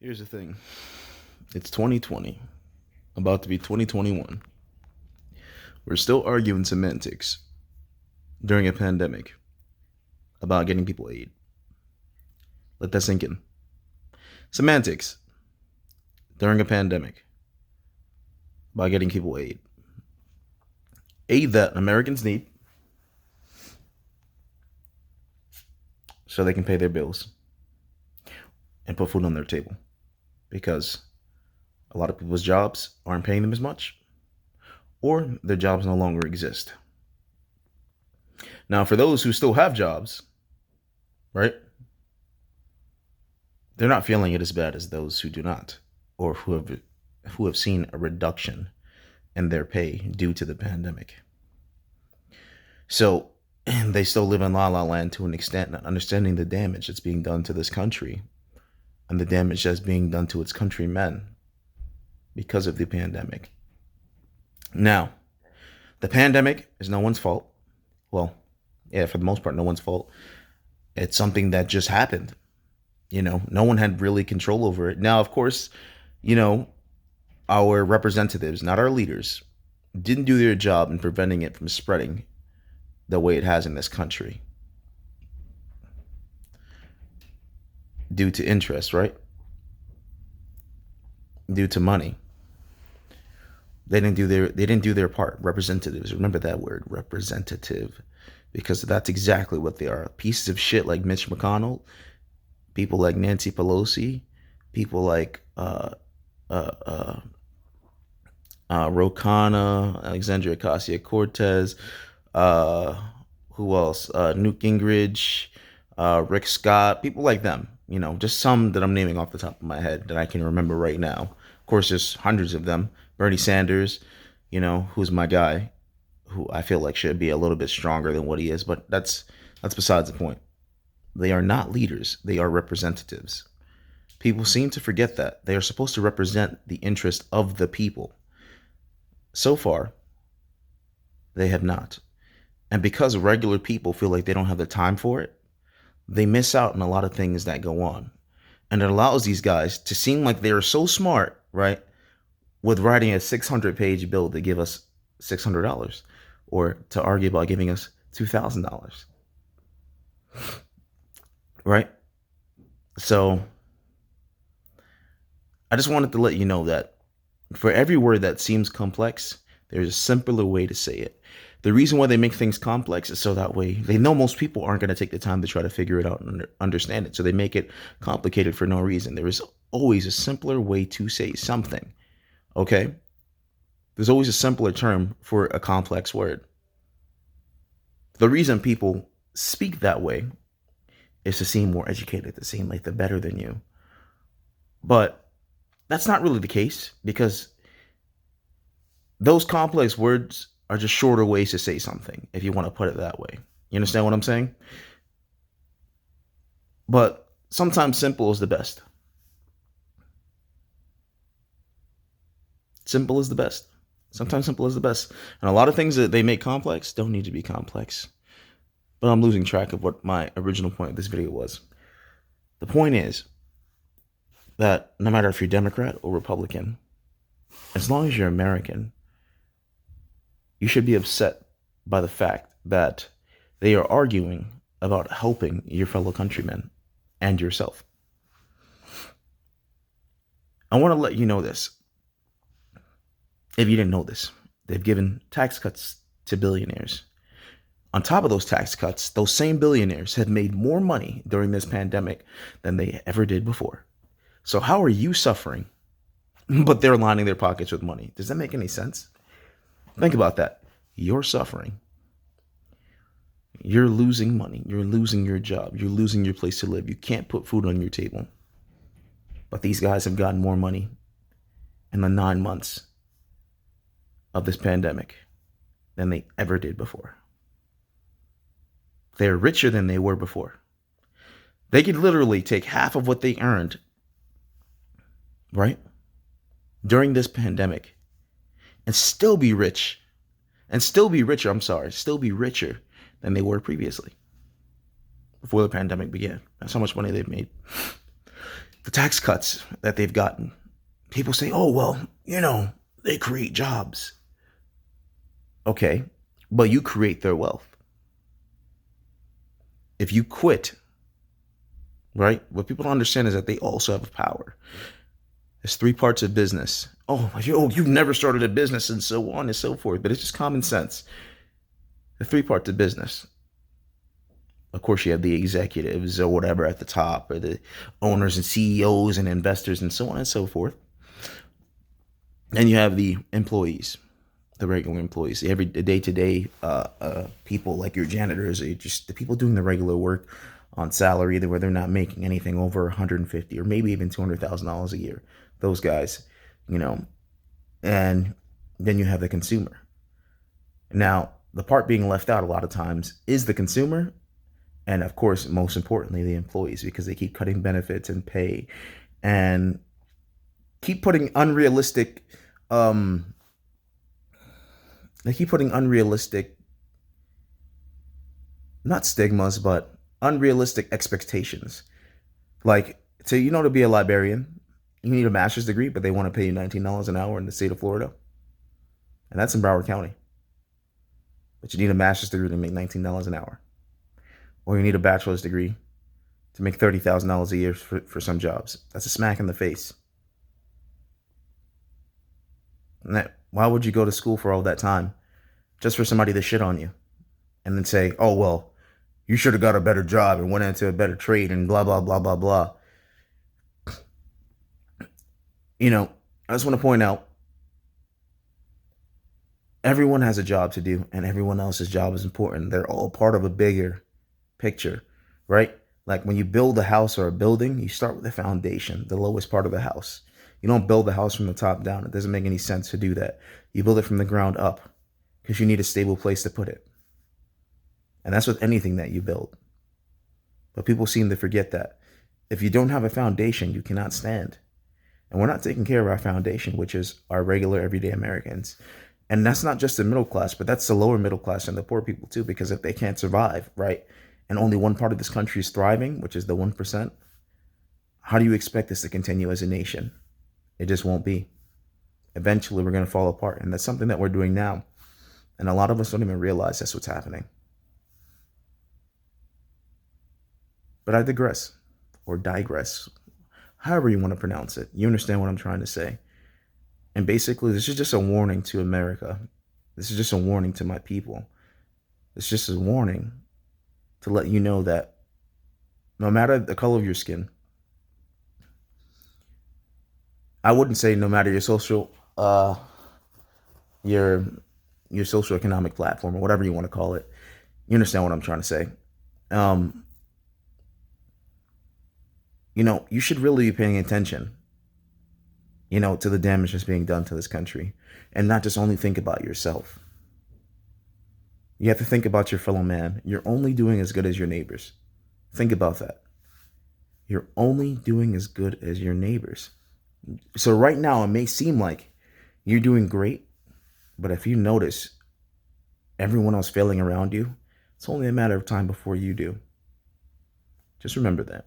Here's the thing. It's 2020, about to be 2021. We're still arguing semantics during a pandemic about getting people aid. Let that sink in. Semantics during a pandemic about getting people aid. Aid that Americans need so they can pay their bills and put food on their table. Because a lot of people's jobs aren't paying them as much, or their jobs no longer exist. Now, for those who still have jobs, right, they're not feeling it as bad as those who do not, or who have seen a reduction in their pay due to the pandemic. So they still live in la la land to an extent, not understanding the damage that's being done to this country and the damage that's being done to its countrymen because of the pandemic. Now, the pandemic is no one's fault. Well, yeah, for the most part, no one's fault. It's something that just happened. No one had really control over it. Now, of course, our representatives, not our leaders, didn't do their job in preventing it from spreading the way it has in this country due to interest, right? Due to money. They didn't do their part. Representatives, remember that word, representative, because that's exactly what they are. Pieces of shit like Mitch McConnell, people like Nancy Pelosi, people like Rokana, Alexandria Ocasio-Cortez, who else? Newt Gingrich, Rick Scott, people like them. Just some that I'm naming off the top of my head that I can remember right now. Of course, there's hundreds of them. Bernie Sanders, who's my guy, who I feel like should be a little bit stronger than what he is, but that's besides the point. They are not leaders. They are representatives. People seem to forget that. They are supposed to represent the interest of the people. So far, they have not. And because regular people feel like they don't have the time for it, they miss out on a lot of things that go on. And it allows these guys to seem like they are so smart, right? With writing a 600-page bill to give us $600 or to argue about giving us $2,000. Right? So I just wanted to let you know that for every word that seems complex, there's a simpler way to say it. The reason why they make things complex is so that way they know most people aren't going to take the time to try to figure it out and understand it. So they make it complicated for no reason. There is always a simpler way to say something. Okay? There's always a simpler term for a complex word. The reason people speak that way is to seem more educated, to seem like they're better than you. But that's not really the case, because those complex words are just shorter ways to say something, if you want to put it that way. You understand what I'm saying? But sometimes simple is the best. Simple is the best. Sometimes simple is the best. And a lot of things that they make complex don't need to be complex. But I'm losing track of what my original point of this video was. The point is that no matter if you're Democrat or Republican, as long as you're American, you should be upset by the fact that they are arguing about helping your fellow countrymen and yourself. I want to let you know this. If you didn't know this, they've given tax cuts to billionaires. On top of those tax cuts, those same billionaires have made more money during this pandemic than they ever did before. So how are you suffering, but they're lining their pockets with money? Does that make any sense? Think about that. You're suffering. You're losing money. You're losing your job. You're losing your place to live. You can't put food on your table. But these guys have gotten more money in the 9 months of this pandemic than they ever did before. They're richer than they were before. They could literally take half of what they earned, right, during this pandemic and still be rich. And still be richer, still be richer than they were previously, before the pandemic began. That's how much money they've made. The tax cuts that they've gotten. People say, oh, well, they create jobs. Okay, but you create their wealth. If you quit, right, what people don't understand is that they also have power. There's three parts of business. Oh, you've never started a business and so on and so forth, but it's just common sense. The three parts of business. Of course, you have the executives or whatever at the top, or the owners and CEOs and investors and so on and so forth. Then you have the employees, the regular employees, the day-to-day people like your janitors, or just the people doing the regular work on salary, where they're not making anything over 150 or maybe even $200,000 a year. Those guys, and then you have the consumer. Now, the part being left out a lot of times is the consumer, and of course, most importantly, the employees, because they keep cutting benefits and pay, and keep putting unrealistic not stigmas, but unrealistic expectations. Like, so to be a librarian, you need a master's degree, but they want to pay you $19 an hour in the state of Florida. And that's in Broward County. But you need a master's degree to make $19 an hour. Or you need a bachelor's degree to make $30,000 a year for some jobs. That's a smack in the face. And why would you go to school for all that time just for somebody to shit on you and then say, oh, well, you should have got a better job and went into a better trade and blah, blah, blah, blah, blah. I just want to point out, everyone has a job to do and everyone else's job is important. They're all part of a bigger picture, right? Like when you build a house or a building, you start with the foundation, the lowest part of the house. You don't build the house from the top down. It doesn't make any sense to do that. You build it from the ground up because you need a stable place to put it. And that's with anything that you build. But people seem to forget that. If you don't have a foundation, you cannot stand. And we're not taking care of our foundation, which is our regular everyday Americans. And that's not just the middle class, but that's the lower middle class and the poor people too, because if they can't survive, right, and only one part of this country is thriving, which is the 1%, how do you expect this to continue as a nation? It just won't be. Eventually, we're going to fall apart. And that's something that we're doing now. And a lot of us don't even realize that's what's happening. But I digress, or digress, however you want to pronounce it. You understand what I'm trying to say. And basically, this is just a warning to America. This is just a warning to my people. It's just a warning to let you know that no matter the color of your skin, I wouldn't say no matter your social, your social economic platform or whatever you want to call it. You understand what I'm trying to say. You should really be paying attention, to the damage that's being done to this country, and not just only think about yourself. You have to think about your fellow man. You're only doing as good as your neighbors. Think about that. You're only doing as good as your neighbors. So right now, it may seem like you're doing great, but if you notice everyone else failing around you, it's only a matter of time before you do. Just remember that.